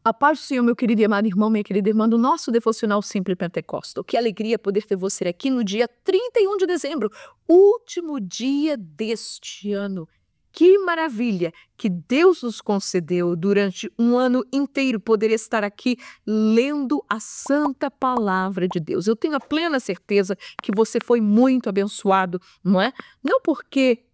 A paz do Senhor, meu querido e amado irmão, minha querida irmã, do nosso devocional Simples Pentecostal. Que alegria poder ter você aqui no dia 31 de dezembro, último dia deste ano. Que maravilha que Deus nos concedeu durante um ano inteiro poder estar aqui lendo a santa palavra de Deus. Eu tenho a plena certeza que você foi muito abençoado, não é? Não porque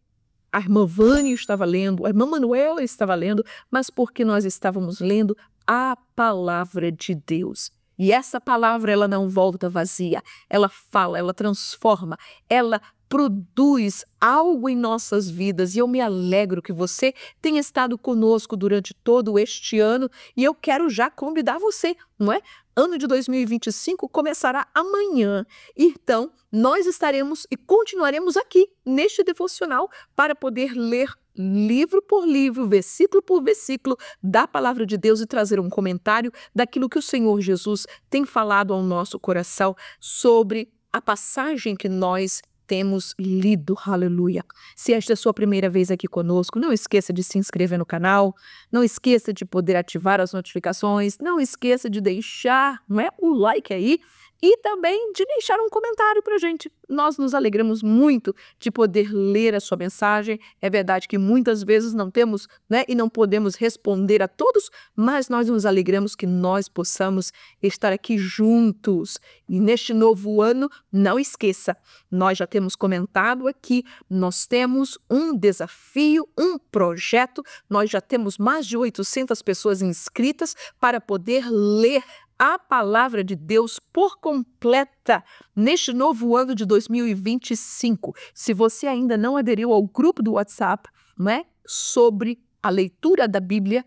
a irmã Vânia estava lendo, a irmã Manuela estava lendo, mas porque nós estávamos lendo a palavra de Deus. E essa palavra, ela não volta vazia, ela fala, ela transforma, ela produz algo em nossas vidas. E eu me alegro que você tenha estado conosco durante todo este ano e eu quero já convidar você, não é? Ano de 2025 começará amanhã. Então, nós estaremos e continuaremos aqui neste devocional para poder ler livro por livro, versículo por versículo da palavra de Deus e trazer um comentário daquilo que o Senhor Jesus tem falado ao nosso coração sobre a passagem que nós temos lido. Aleluia. Se esta é a sua primeira vez aqui conosco, não esqueça de se inscrever no canal, não esqueça de poder ativar as notificações, não esqueça de deixar, não é, o like aí e também de deixar um comentário para a gente. Nós nos alegramos muito de poder ler a sua mensagem. É verdade que muitas vezes não temos, né, e não podemos responder a todos, mas nós nos alegramos que nós possamos estar aqui juntos. E neste novo ano, não esqueça, nós já temos comentado aqui, nós temos um desafio, um projeto, nós já temos mais de 800 pessoas inscritas para poder ler a palavra de Deus por completa neste novo ano de 2025. Se você ainda não aderiu ao grupo do WhatsApp, né, sobre a leitura da Bíblia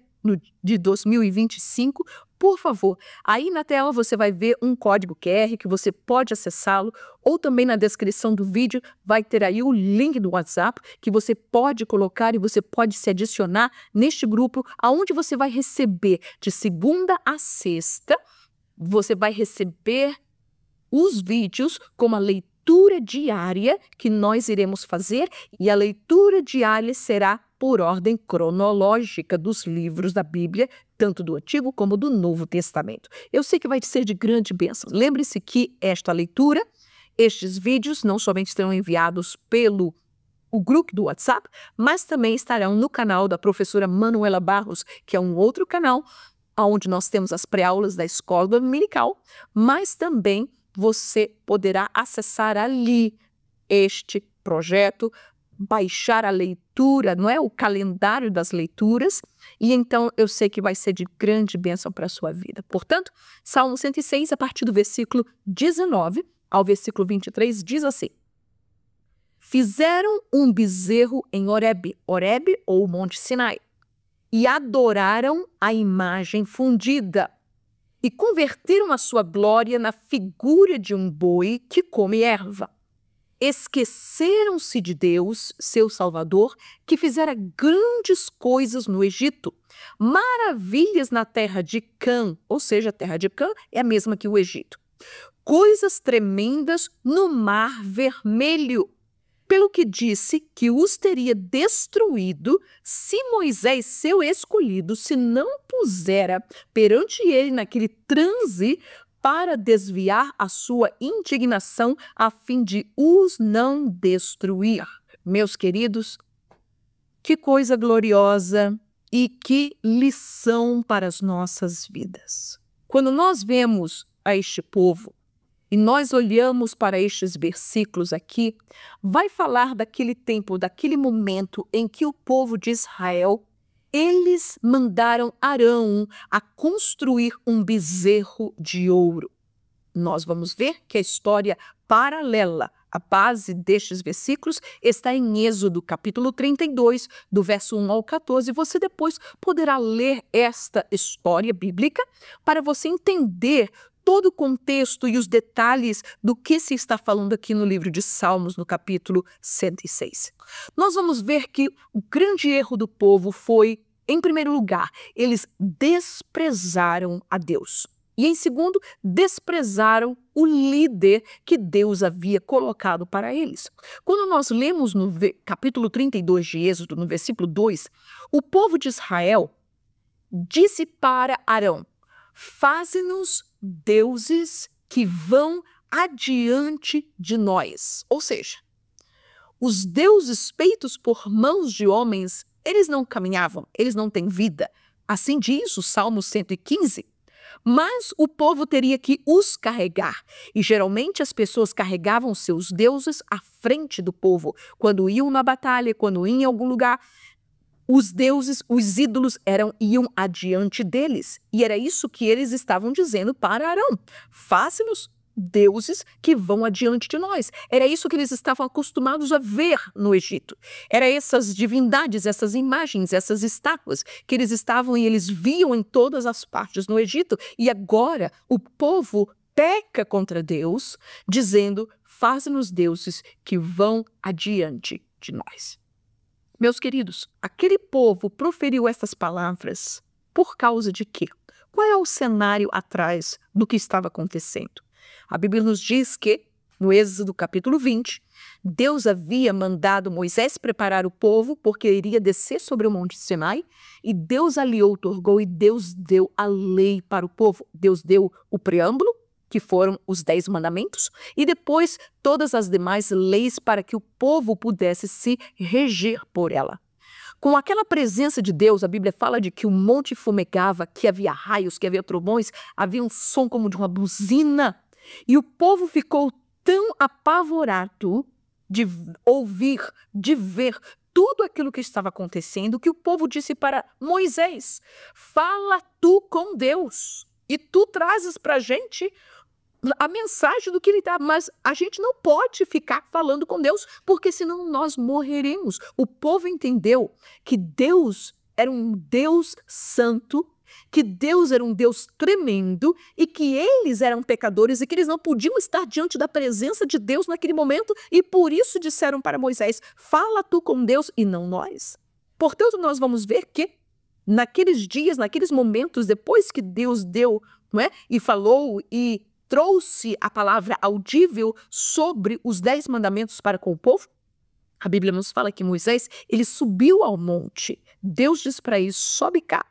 de 2025, por favor, aí na tela você vai ver um código QR que você pode acessá-lo, ou também na descrição do vídeo vai ter aí o link do WhatsApp que você pode colocar e você pode se adicionar neste grupo, aonde você vai receber de segunda a sexta, você vai receber os vídeos com a leitura diária que nós iremos fazer, e a leitura diária será por ordem cronológica dos livros da Bíblia, tanto do Antigo como do Novo Testamento. Eu sei que vai ser de grande bênção. Lembre-se que esta leitura, estes vídeos não somente serão enviados pelo o grupo do WhatsApp, mas também estarão no canal da professora Manuela Barros, que é um outro canal onde nós temos as pré-aulas da escola dominical, mas também você poderá acessar ali este projeto, baixar a leitura, não é, o calendário das leituras, e então eu sei que vai ser de grande bênção para a sua vida. Portanto, Salmo 106, a partir do versículo 19 ao versículo 23, diz assim: Fizeram um bezerro em Horebe, Horebe ou Monte Sinai, e adoraram a imagem fundida, e converteram a sua glória na figura de um boi que come erva. Esqueceram-se de Deus, seu Salvador, que fizera grandes coisas no Egito, maravilhas na terra de Cã, ou seja, a terra de Cã é a mesma que o Egito, coisas tremendas no Mar Vermelho, pelo que disse que os teria destruído se Moisés, seu escolhido, se não pusera perante ele naquele transe para desviar a sua indignação a fim de os não destruir. Meus queridos, que coisa gloriosa e que lição para as nossas vidas. Quando nós vemos a este povo, e nós olhamos para estes versículos aqui, vai falar daquele tempo, daquele momento em que o povo de Israel, eles mandaram Arão a construir um bezerro de ouro. Nós vamos ver que a história paralela, a base destes versículos, está em Êxodo, capítulo 32, do verso 1 ao 14. Você depois poderá ler esta história bíblica para você entender todo o contexto e os detalhes do que se está falando aqui no livro de Salmos, no capítulo 106. Nós vamos ver que o grande erro do povo foi, em primeiro lugar, eles desprezaram a Deus. E, em segundo, desprezaram o líder que Deus havia colocado para eles. Quando nós lemos no capítulo 32 de Êxodo, no versículo 2, o povo de Israel disse para Arão: faze-nos deuses que vão adiante de nós. Ou seja, os deuses feitos por mãos de homens, eles não caminhavam, eles não têm vida. Assim diz o Salmo 115. Mas o povo teria que os carregar. E geralmente as pessoas carregavam seus deuses à frente do povo. Quando iam na batalha, quando iam em algum lugar, os deuses, os ídolos iam adiante deles. E era isso que eles estavam dizendo para Arão. Faça-nos deuses que vão adiante de nós. Era isso que eles estavam acostumados a ver no Egito. Era essas divindades, essas imagens, essas estátuas que eles estavam e eles viam em todas as partes no Egito. E agora o povo peca contra Deus, dizendo, faça-nos deuses que vão adiante de nós. Meus queridos, aquele povo proferiu essas palavras por causa de quê? Qual é o cenário atrás do que estava acontecendo? A Bíblia nos diz que, no Êxodo capítulo 20, Deus havia mandado Moisés preparar o povo porque iria descer sobre o Monte Sinai e Deus ali outorgou e Deus deu a lei para o povo. Deus deu o preâmbulo, que foram os 10 mandamentos, e depois todas as demais leis para que o povo pudesse se reger por ela. Com aquela presença de Deus, a Bíblia fala de que o monte fumegava, que havia raios, que havia trovões, havia um som como de uma buzina. E o povo ficou tão apavorado de ouvir, de ver tudo aquilo que estava acontecendo, que o povo disse para Moisés, fala tu com Deus e tu trazes para a gente a mensagem do que ele dá, mas a gente não pode ficar falando com Deus, porque senão nós morreremos. O povo entendeu que Deus era um Deus santo, que Deus era um Deus tremendo e que eles eram pecadores e que eles não podiam estar diante da presença de Deus naquele momento e por isso disseram para Moisés, fala tu com Deus e não nós. Portanto, nós vamos ver que naqueles dias, naqueles momentos, depois que Deus deu, não é? E falou e trouxe a palavra audível sobre os 10 mandamentos para com o povo, a Bíblia nos fala que Moisés, ele subiu ao monte. Deus diz para ele, sobe cá.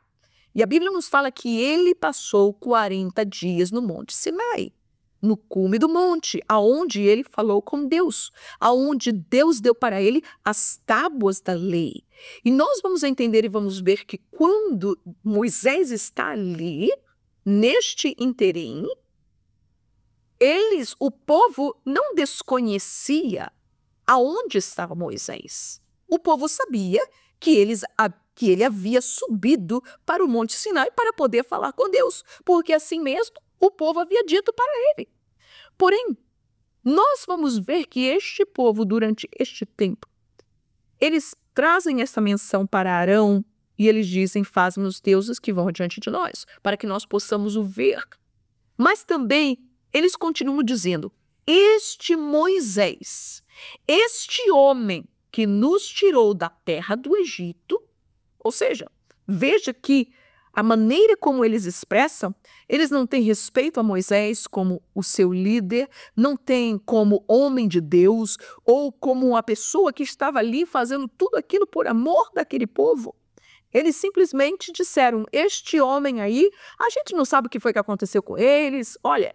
E a Bíblia nos fala que ele passou 40 dias no Monte Sinai, no cume do monte, aonde ele falou com Deus, aonde Deus deu para ele as tábuas da lei. E nós vamos entender e vamos ver que quando Moisés está ali, neste interim, o povo não desconhecia aonde estava Moisés. O povo sabia que ele havia subido para o Monte Sinai para poder falar com Deus, porque assim mesmo o povo havia dito para ele. Porém, nós vamos ver que este povo, durante este tempo, eles trazem essa menção para Arão e eles dizem, faz-nos deuses que vão adiante de nós, para que nós possamos o ver. Mas também eles continuam dizendo, este Moisés, este homem que nos tirou da terra do Egito, ou seja, veja que a maneira como eles expressam, eles não têm respeito a Moisés como o seu líder, não têm como homem de Deus ou como uma pessoa que estava ali fazendo tudo aquilo por amor daquele povo. Eles simplesmente disseram, este homem aí, a gente não sabe o que foi que aconteceu com eles, olha,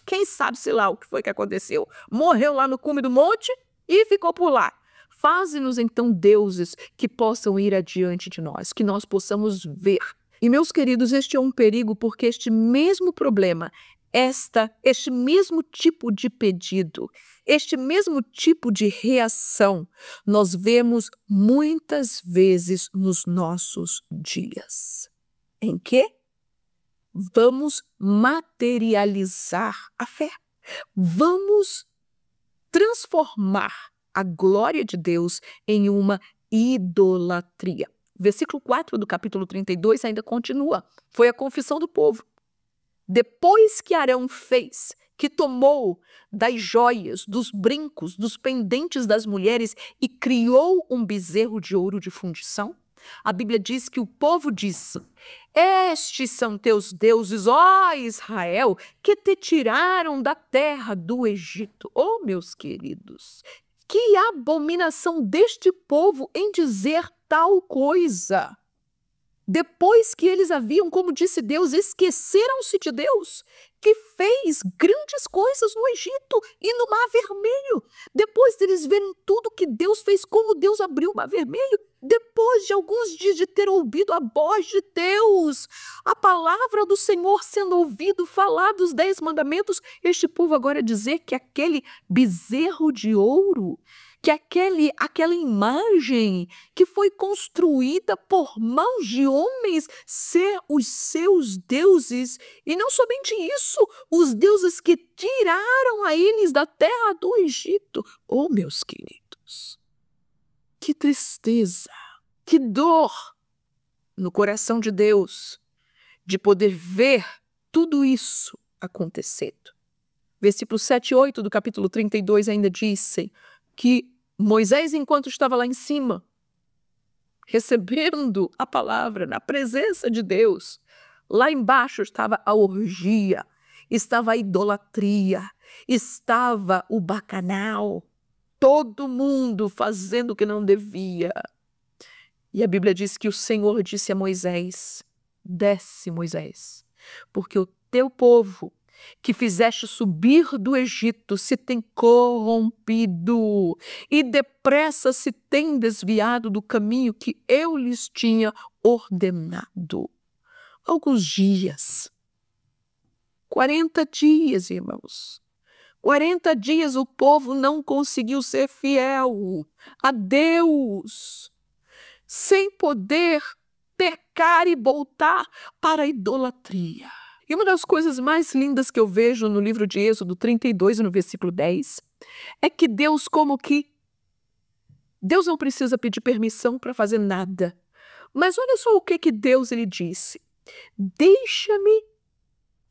quem sabe, sei lá, o que foi que aconteceu, morreu lá no cume do monte e ficou por lá. Faze-nos então deuses que possam ir adiante de nós, que nós possamos ver. E meus queridos, este é um perigo porque este mesmo problema, este mesmo tipo de pedido, este mesmo tipo de reação, nós vemos muitas vezes nos nossos dias. Em que? Vamos materializar a fé. Vamos transformar a glória de Deus em uma idolatria. Versículo 4 do capítulo 32 ainda continua. Foi a confissão do povo. Depois que Arão fez, que tomou das joias, dos brincos, dos pendentes das mulheres e criou um bezerro de ouro de fundição, a Bíblia diz que o povo disse, estes são teus deuses, ó Israel, que te tiraram da terra do Egito. Oh, meus queridos, que abominação deste povo em dizer tal coisa. depois que eles haviam, como disse Deus, esqueceram-se de Deus, que fez grandes coisas no Egito e no Mar Vermelho. Depois deles verem tudo que Deus fez, como Deus abriu o Mar Vermelho, depois de alguns dias de ter ouvido a voz de Deus, a palavra do Senhor sendo ouvido, falar dos 10 mandamentos, este povo agora dizer que aquele bezerro de ouro, que aquela imagem que foi construída por mãos de homens ser os seus deuses. E não somente isso, os deuses que tiraram a eles da terra do Egito. Oh, meus queridos, que tristeza, que dor no coração de Deus de poder ver tudo isso acontecendo. Versículo 7 e 8 do capítulo 32 ainda dizem que Moisés, enquanto estava lá em cima, recebendo a palavra na presença de Deus, lá embaixo estava a orgia, estava a idolatria, estava o bacanal, todo mundo fazendo o que não devia. E a Bíblia diz que o Senhor disse a Moisés: desce, Moisés, porque o teu povo que fizeste subir do Egito se tem corrompido e depressa se tem desviado do caminho que eu lhes tinha ordenado. Alguns dias, 40 dias, irmãos, 40 dias o povo não conseguiu ser fiel a Deus, sem poder pecar e voltar para a idolatria. E uma das coisas mais lindas que eu vejo no livro de Êxodo 32, no versículo 10, é que Deus não precisa pedir permissão para fazer nada. Mas olha só o que Deus ele disse: deixa-me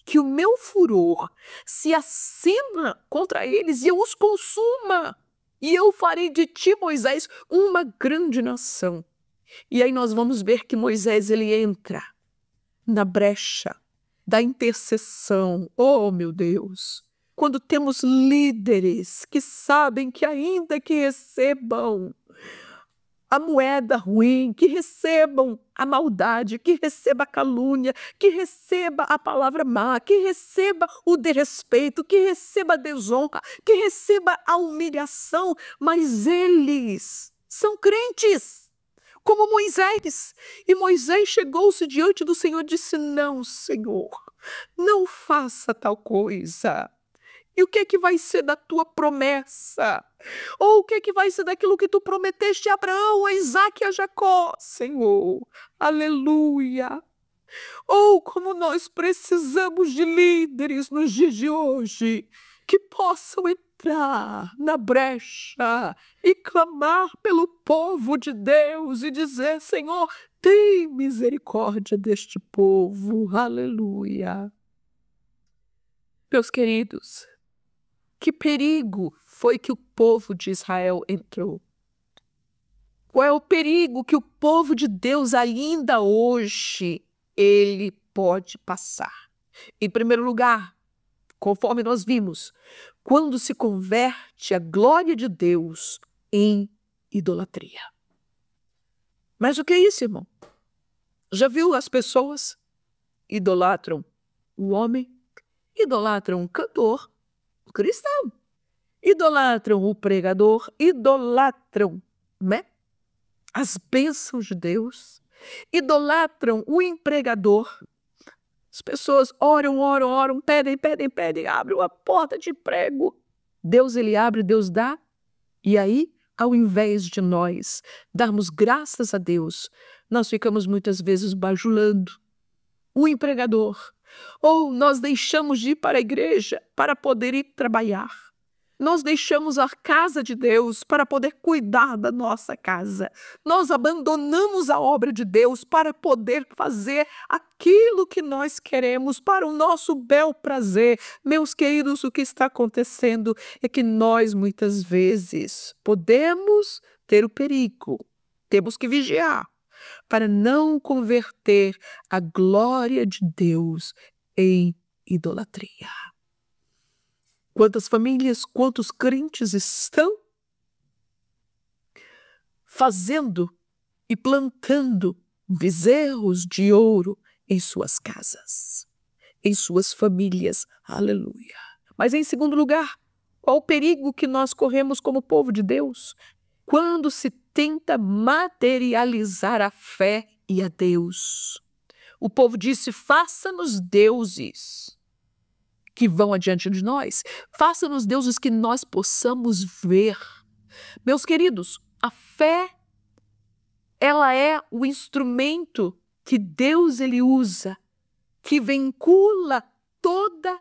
que o meu furor se acenda contra eles e eu os consuma. E eu farei de ti, Moisés, uma grande nação. E aí nós vamos ver que Moisés ele entra na brecha da intercessão. Oh, meu Deus! Quando temos líderes que sabem que ainda que recebam a moeda ruim, que recebam a maldade, que receba a calúnia, que receba a palavra má, que receba o desrespeito, que receba a desonra, que receba a humilhação, mas eles são crentes, como Moisés. E Moisés chegou-se diante do Senhor e disse: não, Senhor, não faça tal coisa. E o que é que vai ser da tua promessa? Ou o que é que vai ser daquilo que tu prometeste a Abraão, a Isaque e a Jacó, Senhor? Aleluia! Ou como nós precisamos de líderes nos dias de hoje, que possam entrar na brecha e clamar pelo povo de Deus e dizer: Senhor, tem misericórdia deste povo. Aleluia! Meus queridos, que perigo foi que o povo de Israel entrou? Qual é o perigo que o povo de Deus ainda hoje ele pode passar? Em primeiro lugar, conforme nós vimos, quando se converte a glória de Deus em idolatria. Mas o que é isso, irmão? Já viu as pessoas idolatram o homem, idolatram o cantor, o cristão, idolatram o pregador, idolatram, né, as bênçãos de Deus, idolatram o empregador. As pessoas oram, pedem, abrem uma porta de emprego. Deus ele abre, Deus dá. E aí, ao invés de nós darmos graças a Deus, nós ficamos muitas vezes bajulando o empregador. Ou nós deixamos de ir para a igreja para poder ir trabalhar. Nós deixamos a casa de Deus para poder cuidar da nossa casa. Nós abandonamos a obra de Deus para poder fazer aquilo que nós queremos para o nosso bel prazer. Meus queridos, o que está acontecendo é que nós muitas vezes podemos ter o perigo, temos que vigiar para não converter a glória de Deus em idolatria. Quantas famílias, quantos crentes estão fazendo e plantando bezerros de ouro em suas casas, em suas famílias. Aleluia. Mas em segundo lugar, qual o perigo que nós corremos como povo de Deus? Quando se tenta materializar a fé e a Deus. O povo disse: faça-nos deuses que vão adiante de nós. Faça-nos deuses que nós possamos ver. Meus queridos, a fé, ela é o instrumento que Deus ele usa, que vincula toda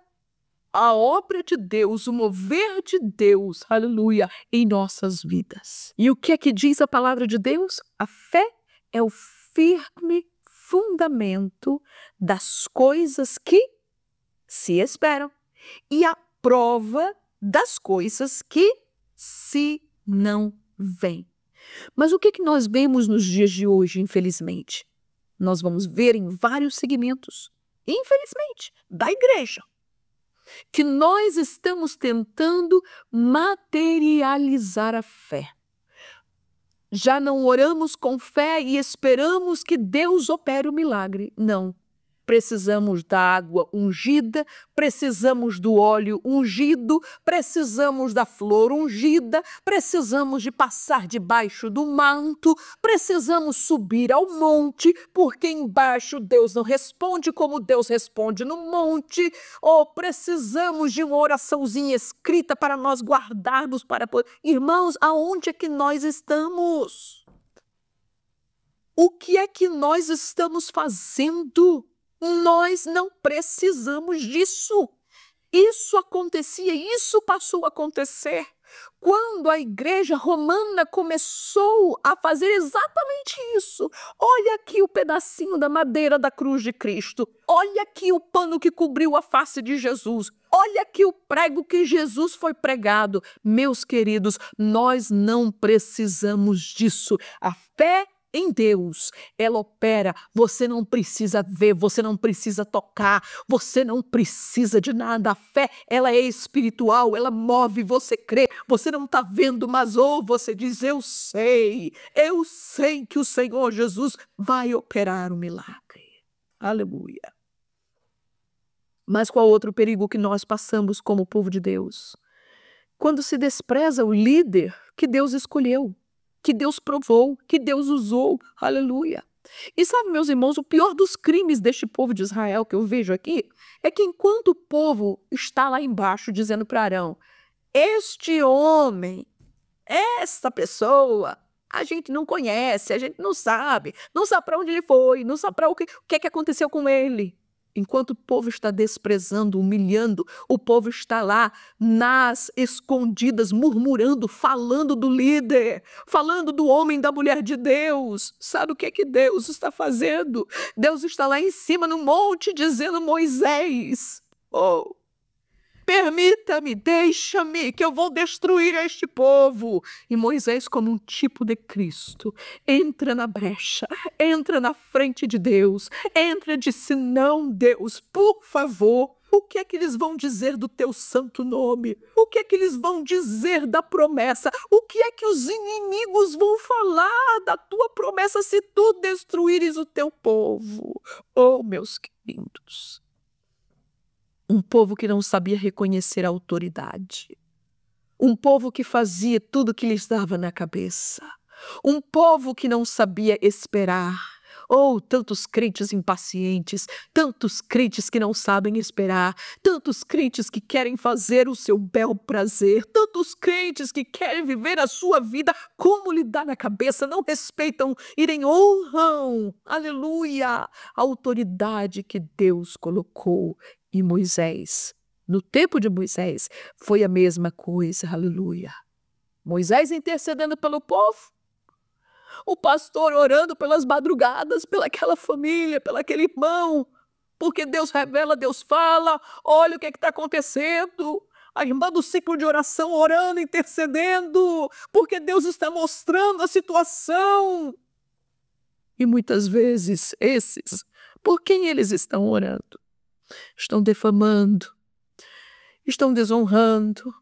a obra de Deus, o mover de Deus, aleluia, em nossas vidas. E o que é que diz a palavra de Deus? A fé é o firme fundamento das coisas que se esperam e a prova das coisas que se não veem. Mas o que é que nós vemos nos dias de hoje, infelizmente? Nós vamos ver em vários segmentos, infelizmente, da igreja, que nós estamos tentando materializar a fé. Já não oramos com fé e esperamos que Deus opere o milagre. Não. Precisamos da água ungida, precisamos do óleo ungido, precisamos da flor ungida, precisamos de passar debaixo do manto, precisamos subir ao monte, porque embaixo Deus não responde como Deus responde no monte, ou precisamos de uma oraçãozinha escrita para nós guardarmos para poder... Irmãos, aonde é que nós estamos? O que é que nós estamos fazendo? Nós não precisamos disso. Isso acontecia, isso passou a acontecer quando a igreja romana começou a fazer exatamente isso. Olha aqui o pedacinho da madeira da cruz de Cristo. Olha aqui o pano que cobriu a face de Jesus. Olha aqui o prego que Jesus foi pregado. Meus queridos, nós não precisamos disso. A fé em Deus, ela opera, você não precisa ver, você não precisa tocar, você não precisa de nada. A fé, ela é espiritual, ela move, você crê, você não está vendo, mas você diz: eu sei que o Senhor Jesus vai operar um milagre. Aleluia. Mas qual outro perigo que nós passamos como povo de Deus? Quando se despreza o líder que Deus escolheu, que Deus provou, que Deus usou, aleluia. E sabe, meus irmãos, o pior dos crimes deste povo de Israel que eu vejo aqui, é que enquanto o povo está lá embaixo dizendo para Arão: este homem, essa pessoa, a gente não conhece, a gente não sabe para onde ele foi, não sabe para o que é que aconteceu com ele. Enquanto o povo está desprezando, humilhando, o povo está lá nas escondidas, murmurando, falando do líder, falando do homem, da mulher de Deus. Sabe o que é que Deus está fazendo? Deus está lá em cima no monte dizendo: Moisés, permita-me, deixa-me, que eu vou destruir este povo. E Moisés, como um tipo de Cristo, entra na brecha, entra na frente de Deus, entra e disse: não, Deus, por favor, o que é que eles vão dizer do teu santo nome? O que é que eles vão dizer da promessa? O que é que os inimigos vão falar da tua promessa se tu destruíres o teu povo? Oh, meus queridos, um povo que não sabia reconhecer a autoridade. Um povo que fazia tudo o que lhes dava na cabeça. Um povo que não sabia esperar. Oh, tantos crentes impacientes, tantos crentes que não sabem esperar, tantos crentes que querem fazer o seu bel prazer, tantos crentes que querem viver a sua vida como lhe dá na cabeça, não respeitam e nem honram, aleluia, a autoridade que Deus colocou em Moisés. No tempo de Moisés foi a mesma coisa, aleluia. Moisés intercedendo pelo povo, o pastor orando pelas madrugadas, pelaquela família, pelaquele irmão, porque Deus revela, Deus fala, olha o que está acontecendo. A irmã do ciclo de oração orando, intercedendo, porque Deus está mostrando a situação. E muitas vezes esses, por quem eles estão orando? Estão defamando, estão desonrando,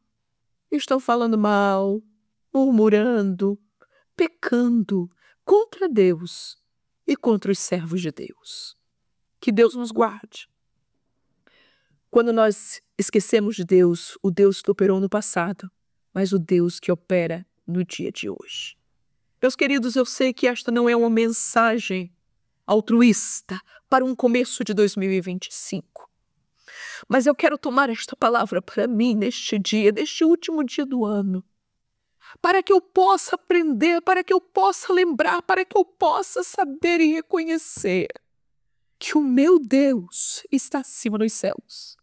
estão falando mal, murmurando, pecando contra Deus e contra os servos de Deus. Que Deus nos guarde. Quando nós esquecemos de Deus, o Deus que operou no passado, mas o Deus que opera no dia de hoje. Meus queridos, eu sei que esta não é uma mensagem altruísta para um começo de 2025. Mas eu quero tomar esta palavra para mim neste dia, neste último dia do ano, para que eu possa aprender, para que eu possa lembrar, para que eu possa saber e reconhecer que o meu Deus está acima dos céus.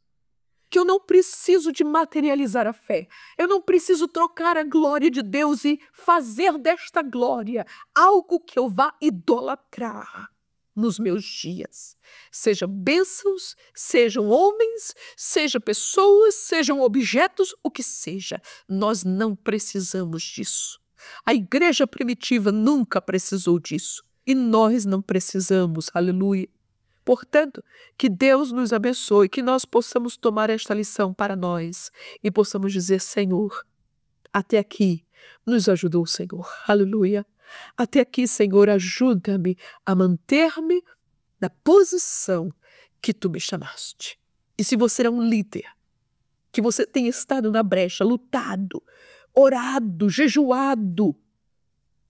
Que eu não preciso de materializar a fé. Eu não preciso trocar a glória de Deus e fazer desta glória algo que eu vá idolatrar nos meus dias. Sejam bênçãos, sejam homens, sejam pessoas, sejam objetos, o que seja. Nós não precisamos disso. A igreja primitiva nunca precisou disso. E nós não precisamos. Aleluia. Portanto, que Deus nos abençoe, que nós possamos tomar esta lição para nós e possamos dizer, Senhor, até aqui nos ajudou o Senhor. Aleluia. Até aqui, Senhor, ajuda-me a manter-me na posição que Tu me chamaste. E se você é um líder, que você tem estado na brecha, lutado, orado, jejuado,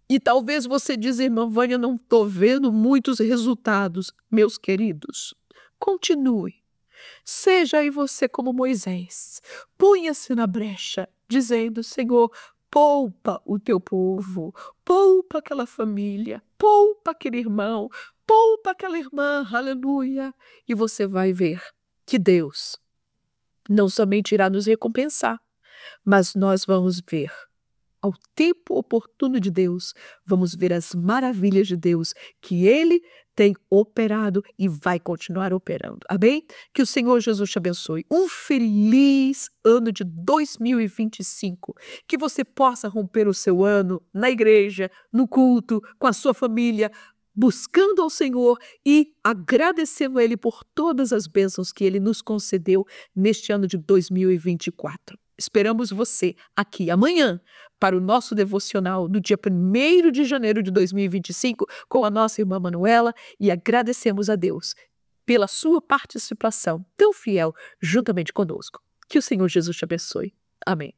e talvez você diz, irmã Vânia, não estou vendo muitos resultados. Meus queridos, continue. Seja aí você como Moisés. Ponha-se na brecha, dizendo, Senhor, poupa o teu povo, poupa aquela família, poupa aquele irmão, poupa aquela irmã, aleluia. E você vai ver que Deus não somente irá nos recompensar, mas nós vamos ver ao tempo oportuno de Deus, vamos ver as maravilhas de Deus que Ele tem operado e vai continuar operando. Amém? Que o Senhor Jesus te abençoe. Um feliz ano de 2025. Que você possa romper o seu ano na igreja, no culto, com a sua família, buscando ao Senhor e agradecendo a Ele por todas as bênçãos que Ele nos concedeu neste ano de 2024. Esperamos você aqui amanhã para o nosso devocional do dia 1º de janeiro de 2025 com a nossa irmã Manuela e agradecemos a Deus pela sua participação tão fiel juntamente conosco. Que o Senhor Jesus te abençoe. Amém.